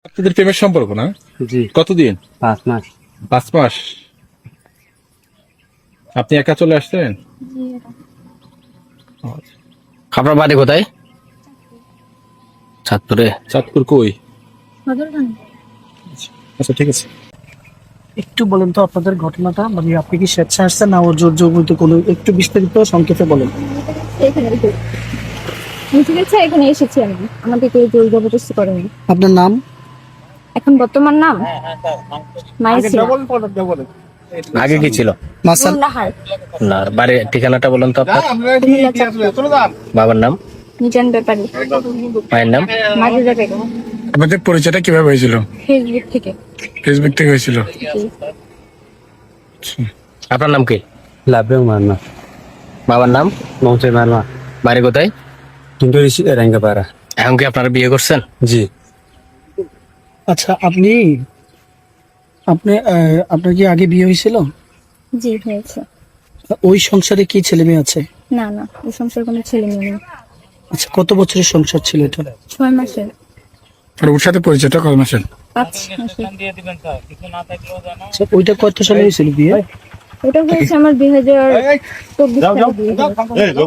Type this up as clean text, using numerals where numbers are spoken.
আপনাদের প্রেমের সম্পর্ক না? জি, কতদিন? 5 মাস। 5 মাস। আপনি একা চলে আসছেন? আপনার বাড়ি কোথায়? চাঁদপুরে। চাঁদপুর কই? আচ্ছা ঠিক আছে। একটু বলেন তো আপনাদের ঘটনাটা, মানে আপনি কি স্বেচ্ছা আসছেন না ও জোর জবরদস্তি কোনো, একটু বিস্তারিত সংক্ষেপে বলেন। এখানে ঠিক আছে, এখানে এসেছি আমি, আমাকে কেউ জোর জবরদস্তি করেনি। আপনার নাম? এখন বর্তমান নাম মাইসিয়া আগে কি ছিল? মাসাল। নাহার, না, বাড়ির ঠিকানাটা বলুন তো আপনার। কুমিল্লা চাঁদপুর। বাবার নাম? মিজান ব্যাপারী, মায়ের নাম? মাজুদা বেগম। আমাদের পরিচয়টা কিভাবে হয়েছিল? ফেসবুক থেকে। ফেসবুক থেকে হয়েছিল। জি। আপনার নাম কি? লাভে মারনা। বাবার নাম? মমতাজ মারনা। বাড়ি কোথায়? কিন্তু রাঙ্গাপাড়া। এখন কি আপনারা বিয়ে করছেন? জি। আচ্ছা, আপনি আপনার কি আগে বিয়ে হয়েছিল? জি হয়েছে। ওই সংসারে কি ছেলে মেয়ে আছে? না না, এই সংসার কোনো ছেলে মেয়ে নেই। আচ্ছা, কত বছরের সংসার ছিল এটা? 6 মাসের। আর ওর সাথে পরিচয়টা কত মাসের? 5 মাসের। আচ্ছা, ওইটা কত সালে হয়েছিল বিয়ে? ওটা হয়েছে আমার 2024 সালে বিয়ে হয়েছে।